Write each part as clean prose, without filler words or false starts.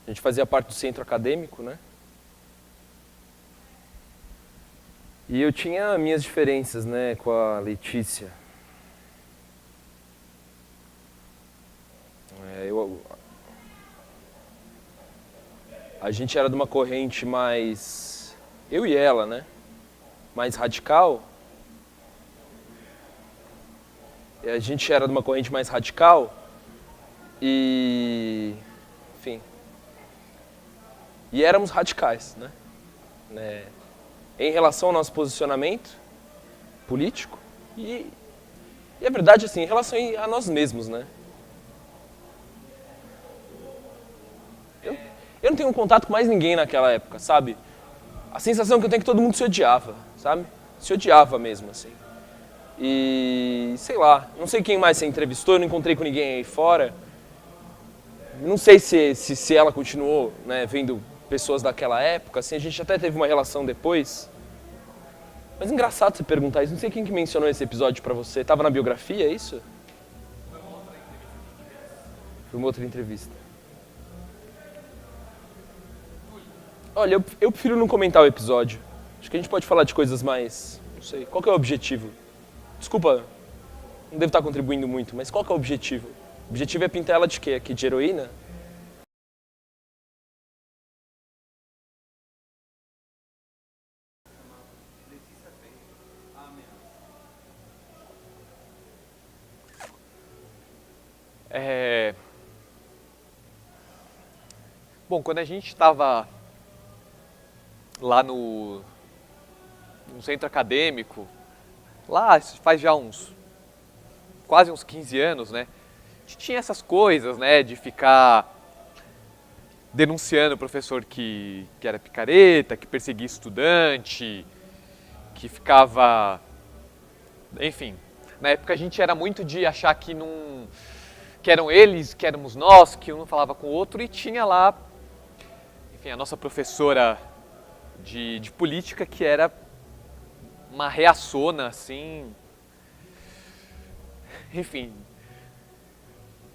A gente fazia parte do centro acadêmico, né? E eu tinha minhas diferenças, né, com a Letícia. A gente era de uma corrente mais... Eu e ela, né? Mais radical. A gente era de uma corrente mais radical e... Enfim. E éramos radicais, né? Em relação ao nosso posicionamento político e a verdade, assim, em relação a nós mesmos, né? Eu não tenho um contato com mais ninguém naquela época, sabe? A sensação que eu tenho é que todo mundo se odiava, sabe? Se odiava mesmo, assim. E, sei lá, não sei quem mais você entrevistou, eu não encontrei com ninguém aí fora. Não sei se ela continuou, né, vendo pessoas daquela época, assim, a gente até teve uma relação depois. Mas engraçado você perguntar isso, não sei quem que mencionou esse episódio pra você. Tava na biografia, é isso? Foi uma outra entrevista. Olha, eu prefiro não comentar o episódio. Acho que a gente pode falar de coisas mais... Não sei, qual que é o objetivo? Desculpa, não devo estar contribuindo muito, mas qual que é o objetivo? O objetivo é pintar ela de quê? Aqui, de heroína? Bom, quando a gente estava lá no centro acadêmico, lá faz já quase uns 15 anos, né? A gente tinha essas coisas, né, de ficar denunciando o professor que era picareta, que perseguia estudante, que ficava... Enfim, na época a gente era muito de achar que eram eles, que éramos nós, que um não falava com o outro, e tinha lá, enfim, a nossa professora de política, que era uma reaçona, assim, enfim,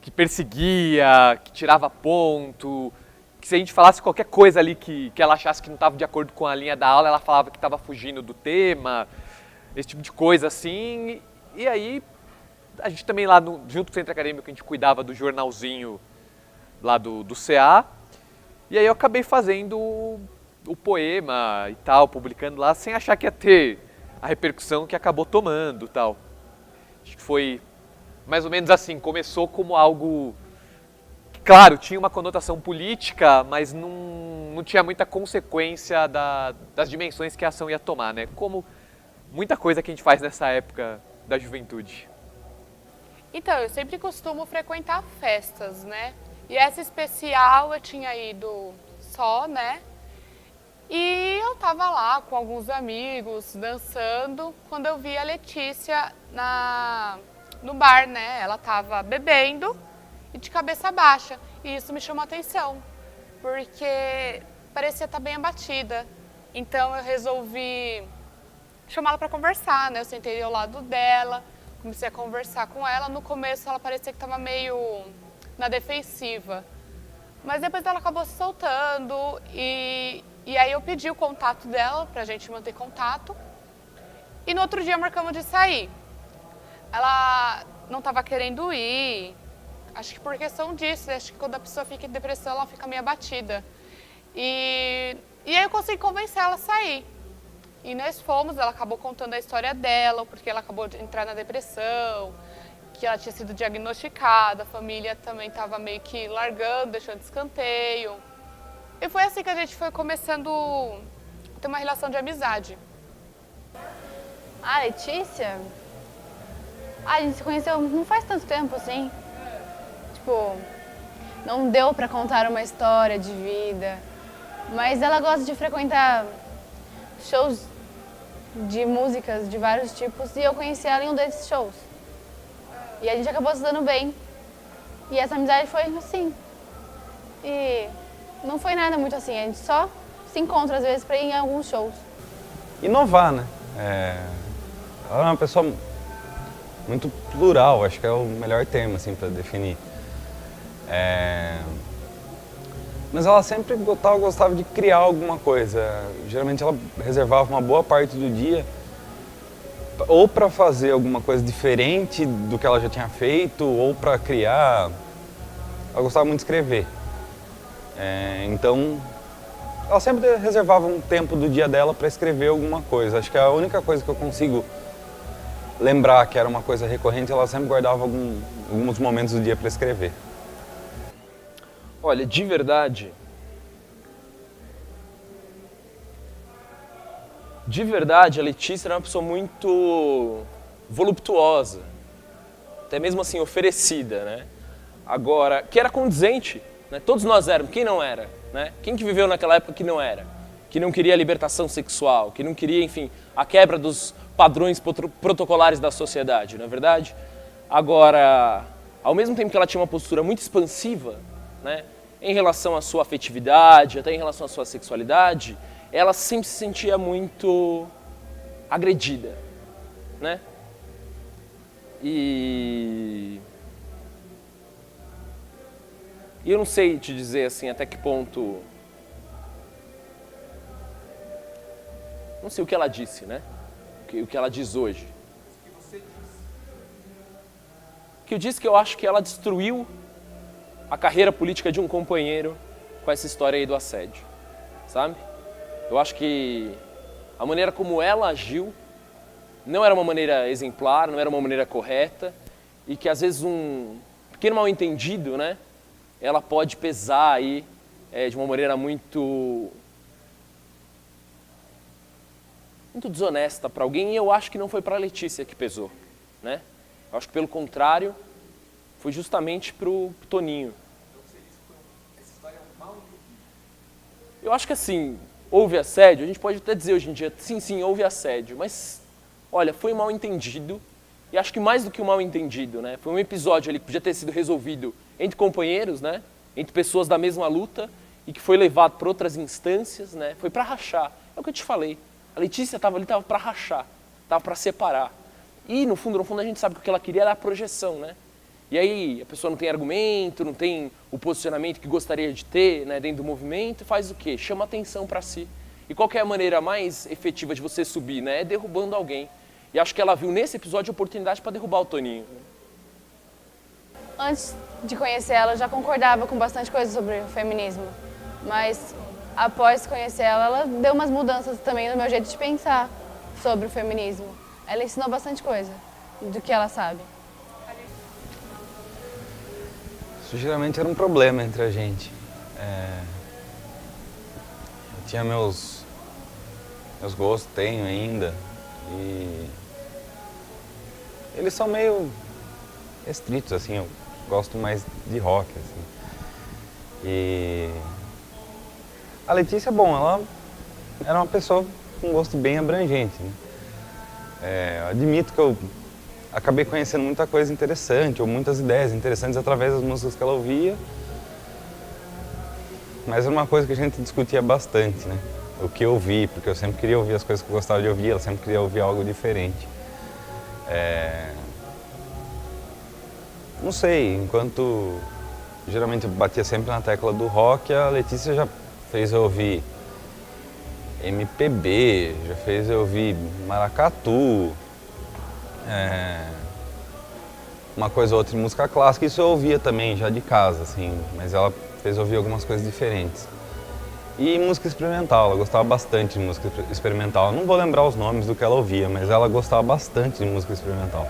que perseguia, que tirava ponto, que se a gente falasse qualquer coisa ali que ela achasse que não estava de acordo com a linha da aula, ela falava que estava fugindo do tema, esse tipo de coisa, assim. E aí, a gente também lá, junto com o centro acadêmico, a gente cuidava do jornalzinho lá do CA, e aí eu acabei fazendo o poema e tal, publicando lá, sem achar que ia ter a repercussão que acabou tomando e tal. Acho que foi mais ou menos assim, começou como algo que, claro, tinha uma conotação política, mas não tinha muita consequência das dimensões que a ação ia tomar, né? Como muita coisa que a gente faz nessa época da juventude. Então, eu sempre costumo frequentar festas, né? E essa especial eu tinha ido só, né? E eu tava lá com alguns amigos, dançando, quando eu vi a Letícia no bar, né? Ela tava bebendo e de cabeça baixa. E isso me chamou a atenção, porque parecia estar bem abatida. Então eu resolvi chamá-la para conversar, né? Eu sentei ao lado dela, comecei a conversar com ela. No começo ela parecia que estava meio na defensiva, mas depois ela acabou se soltando e aí eu pedi o contato dela pra gente manter contato. E no outro dia marcamos de sair. Ela não estava querendo ir, acho que por questão disso, acho que quando a pessoa fica em depressão ela fica meio abatida. E aí eu consegui convencer ela a sair. E nós fomos, ela acabou contando a história dela, porque ela acabou de entrar na depressão, que ela tinha sido diagnosticada, a família também estava meio que largando, deixando de escanteio. E foi assim que a gente foi começando a ter uma relação de amizade. Ah, Letícia? Ah, a gente se conheceu não faz tanto tempo assim. Tipo, não deu pra contar uma história de vida. Mas ela gosta de frequentar shows de músicas de vários tipos e eu conheci ela em um desses shows. E a gente acabou se dando bem. E essa amizade foi assim. E não foi nada muito assim, a gente só se encontra às vezes pra ir em alguns shows. Inovar, né? Ela é uma pessoa muito plural, acho que é o melhor termo assim, para definir. Mas ela sempre gostava de criar alguma coisa. Geralmente ela reservava uma boa parte do dia ou para fazer alguma coisa diferente do que ela já tinha feito, ou para criar. Ela gostava muito de escrever. Então, ela sempre reservava um tempo do dia dela para escrever alguma coisa. Acho que a única coisa que eu consigo lembrar que era uma coisa recorrente, ela sempre guardava alguns momentos do dia para escrever. Olha, de verdade, a Letícia era uma pessoa muito voluptuosa, até mesmo assim oferecida, né? Agora, que era condizente, né? Todos nós éramos, quem não era, né? Quem que viveu naquela época que não era? Que não queria a libertação sexual, que não queria, enfim, a quebra dos padrões protocolares da sociedade, não é verdade? Agora, ao mesmo tempo que ela tinha uma postura muito expansiva, né? Em relação à sua afetividade, até em relação à sua sexualidade, ela sempre se sentia muito agredida, né? E eu não sei te dizer assim até que ponto, não sei o que ela disse, né? O que ela diz hoje. O que eu disse que eu acho que ela destruiu a carreira política de um companheiro com essa história aí do assédio, sabe? Eu acho que a maneira como ela agiu não era uma maneira exemplar, não era uma maneira correta, e que às vezes um pequeno mal-entendido, né, ela pode pesar aí de uma maneira muito desonesta para alguém, e eu acho que não foi para a Letícia que pesou, né? Eu acho que pelo contrário, foi justamente pro Toninho. Eu acho que assim, houve assédio, a gente pode até dizer hoje em dia, sim, houve assédio, mas, olha, foi mal entendido, e acho que mais do que um mal entendido, né? Foi um episódio ali que podia ter sido resolvido entre companheiros, né? Entre pessoas da mesma luta, e que foi levado para outras instâncias, né? Foi para rachar, é o que eu te falei. A Letícia estava ali, estava para rachar, estava para separar. E, no fundo, a gente sabe que o que ela queria era a projeção, né? E aí a pessoa não tem argumento, não tem o posicionamento que gostaria de ter, né, dentro do movimento, faz o quê? Chama atenção para si. E qual que é a maneira mais efetiva de você subir, né? É derrubando alguém. E acho que ela viu nesse episódio a oportunidade para derrubar o Toninho. Antes de conhecer ela, eu já concordava com bastante coisa sobre o feminismo. Mas após conhecer ela, ela deu umas mudanças também no meu jeito de pensar sobre o feminismo. Ela ensinou bastante coisa do que ela sabe. Isso geralmente era um problema entre a gente. Eu tinha meus gostos, tenho ainda, e eles são meio restritos, assim, eu gosto mais de rock, assim. E a Letícia, bom, ela era uma pessoa com um gosto bem abrangente, né? Eu admito que eu acabei conhecendo muita coisa interessante, ou muitas ideias interessantes através das músicas que ela ouvia. Mas era uma coisa que a gente discutia bastante, né? O que eu ouvi, porque eu sempre queria ouvir as coisas que eu gostava de ouvir, ela sempre queria ouvir algo diferente. Não sei, enquanto geralmente eu batia sempre na tecla do rock, a Letícia já fez eu ouvir MPB, já fez eu ouvir maracatu, uma coisa ou outra de música clássica, isso eu ouvia também já de casa, assim, mas ela fez eu ouvir algumas coisas diferentes. E música experimental, ela gostava bastante de música experimental. Não vou lembrar os nomes do que ela ouvia, mas ela gostava bastante de música experimental.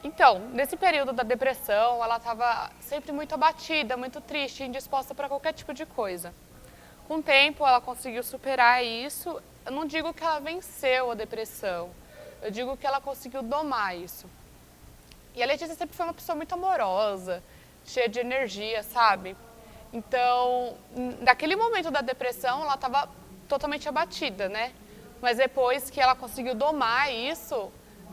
Então, nesse período da depressão, ela estava sempre muito abatida, muito triste, indisposta para qualquer tipo de coisa. Com o tempo, ela conseguiu superar isso. Eu não digo que ela venceu a depressão, eu digo que ela conseguiu domar isso. E a Letícia sempre foi uma pessoa muito amorosa, cheia de energia, sabe? Então, naquele momento da depressão, ela estava totalmente abatida, né? Mas depois que ela conseguiu domar isso,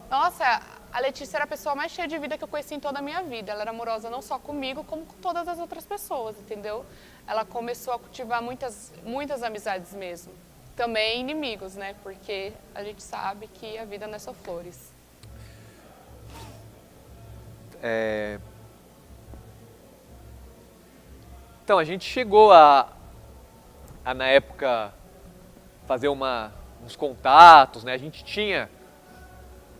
nossa, a Letícia era a pessoa mais cheia de vida que eu conheci em toda a minha vida. Ela era amorosa não só comigo, como com todas as outras pessoas, entendeu? Ela começou a cultivar muitas amizades mesmo. Também inimigos, né? Porque a gente sabe que a vida não é só flores. Então, a gente chegou a na época, fazer uns contatos, né? A gente tinha,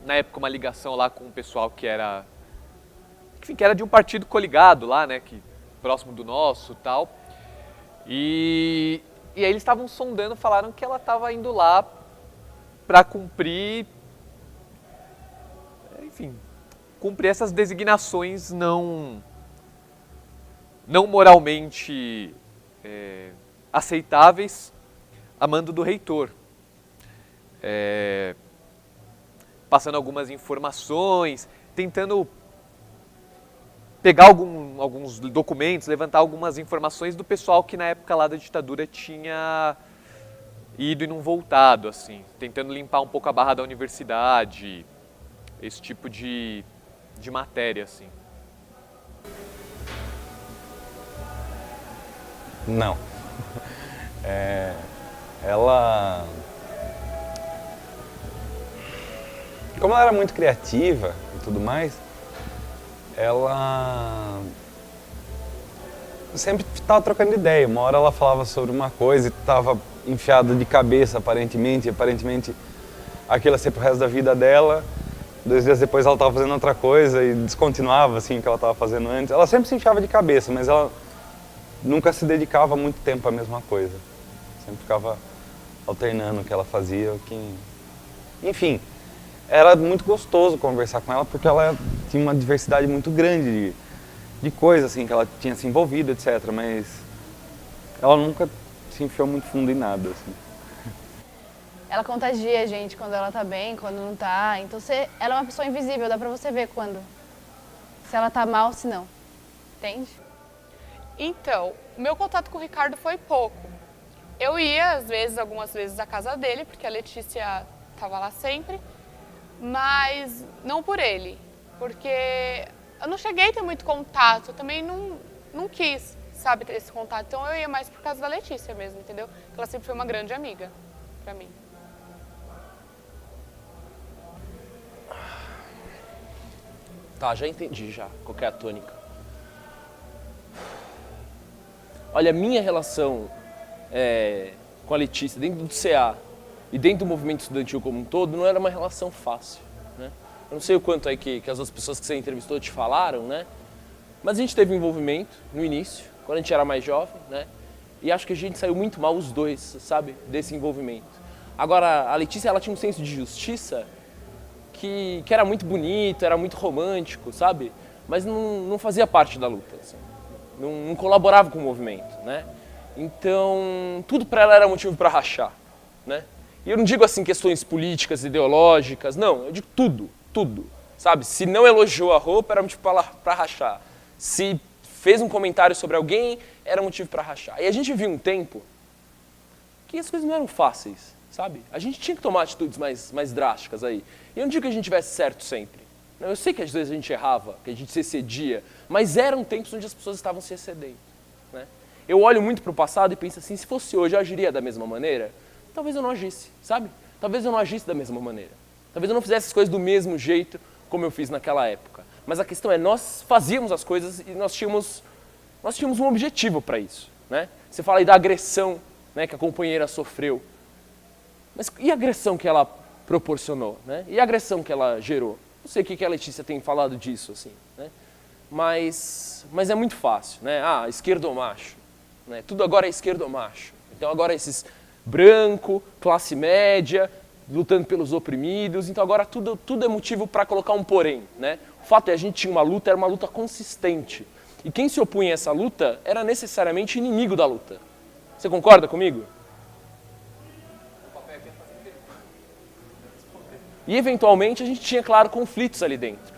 na época, uma ligação lá com o pessoal que era, enfim, que era de um partido coligado lá, né? Próximo do nosso e tal. E aí eles estavam sondando, falaram que ela estava indo lá para cumprir, enfim, cumprir essas designações não moralmente aceitáveis a mando do reitor. Passando algumas informações, tentando pegar alguns documentos, levantar algumas informações do pessoal que na época lá da ditadura tinha ido e não voltado, assim, tentando limpar um pouco a barra da universidade, esse tipo de matéria, assim. Não. Ela... Como ela era muito criativa e tudo mais, ela sempre estava trocando ideia. Uma hora ela falava sobre uma coisa e estava enfiada de cabeça, aparentemente aquilo ia ser pro resto da vida dela. 2 dias depois ela estava fazendo outra coisa e descontinuava assim, o que ela estava fazendo antes. Ela sempre se enfiava de cabeça, mas ela nunca se dedicava muito tempo à mesma coisa. Sempre ficava alternando o que ela fazia. Enfim, era muito gostoso conversar com ela porque ela tinha uma diversidade muito grande de coisas assim, que ela tinha se envolvido, etc. Mas ela nunca se enfiou muito fundo em nada. Assim. Ela contagia a gente quando ela tá bem, quando não tá. Então ela é uma pessoa invisível, dá pra você ver se ela tá mal, se não. Entende? Então, o meu contato com o Ricardo foi pouco. Eu ia, algumas vezes, à casa dele, porque a Letícia estava lá sempre, mas não por ele, porque eu não cheguei a ter muito contato, eu também não quis, sabe, ter esse contato. Então eu ia mais por causa da Letícia mesmo, entendeu? Porque ela sempre foi uma grande amiga pra mim. Tá, já entendi qual que é a tônica. Olha, a minha relação com a Letícia dentro do CA e dentro do movimento estudantil como um todo não era uma relação fácil, né? Eu não sei o quanto aí que as outras pessoas que você entrevistou te falaram, né? Mas a gente teve um envolvimento no início, quando a gente era mais jovem, né? E acho que a gente saiu muito mal os dois, sabe, desse envolvimento. Agora, a Letícia, ela tinha um senso de justiça que era muito bonito, era muito romântico, sabe? Mas não fazia parte da luta, assim. Não colaborava com o movimento, né? Então, tudo para ela era motivo para rachar, né? E eu não digo assim questões políticas, ideológicas, não, eu digo tudo, sabe? Se não elogiou a roupa, era motivo para rachar. Se fez um comentário sobre alguém, era motivo para rachar. E a gente viu um tempo que as coisas não eram fáceis, sabe? A gente tinha que tomar atitudes mais drásticas aí. E eu não digo que a gente tivesse certo sempre. Eu sei que às vezes a gente errava, que a gente se excedia, mas eram tempos onde as pessoas estavam se excedendo, né? Eu olho muito para o passado e penso assim, se fosse hoje eu agiria da mesma maneira? Talvez eu não agisse, sabe? Talvez eu não agisse da mesma maneira. Talvez eu não fizesse as coisas do mesmo jeito como eu fiz naquela época. Mas a questão é, nós fazíamos as coisas e nós tínhamos um objetivo para isso, né? Você fala aí da agressão, né, que a companheira sofreu. Mas e a agressão que ela proporcionou, né? E a agressão que ela gerou? Não sei o que a Letícia tem falado disso, assim, né? Mas é muito fácil, né? Ah, esquerdomacho, né? Tudo agora é esquerdomacho. Então agora esses branco, classe média, lutando pelos oprimidos, então agora tudo é motivo para colocar um porém, né? O fato é a gente tinha uma luta, era uma luta consistente. E quem se opunha a essa luta era necessariamente inimigo da luta. Você concorda comigo? E eventualmente a gente tinha, claro, conflitos ali dentro.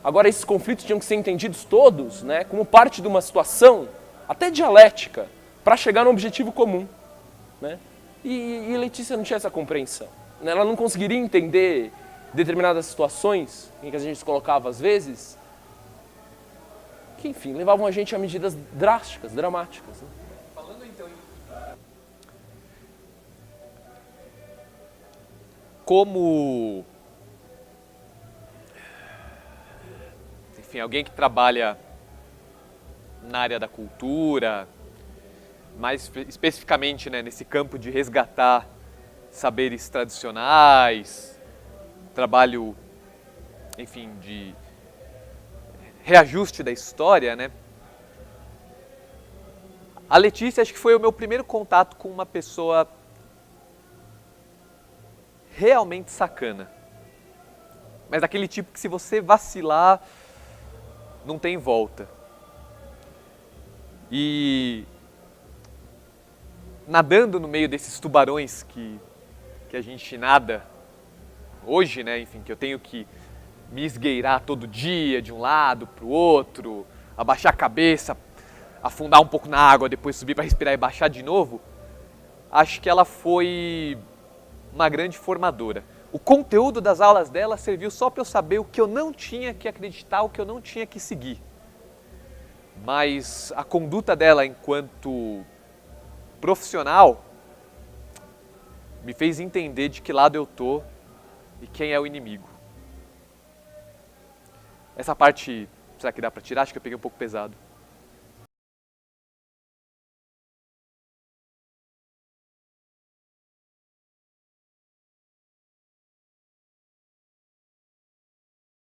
Agora esses conflitos tinham que ser entendidos todos, né, como parte de uma situação, até dialética, para chegar no objetivo comum, né? E Letícia não tinha essa compreensão, né? Ela não conseguiria entender determinadas situações em que a gente se colocava às vezes, que enfim, levavam a gente a medidas drásticas, dramáticas, né? Falando então como, enfim, alguém que trabalha na área da cultura, mais especificamente, né, nesse campo de resgatar saberes tradicionais, trabalho, enfim, de reajuste da história, né? A Letícia acho que foi o meu primeiro contato com uma pessoa realmente sacana. Mas daquele tipo que se você vacilar, não tem volta. E nadando no meio desses tubarões que a gente nada hoje, né? Enfim, que eu tenho que me esgueirar todo dia de um lado para o outro, abaixar a cabeça, afundar um pouco na água, depois subir para respirar e baixar de novo. Acho que ela foi uma grande formadora. O conteúdo das aulas dela serviu só para eu saber o que eu não tinha que acreditar, o que eu não tinha que seguir. Mas a conduta dela enquanto profissional me fez entender de que lado eu tô e quem é o inimigo. Essa parte, será que dá para tirar? Acho que eu peguei um pouco pesado.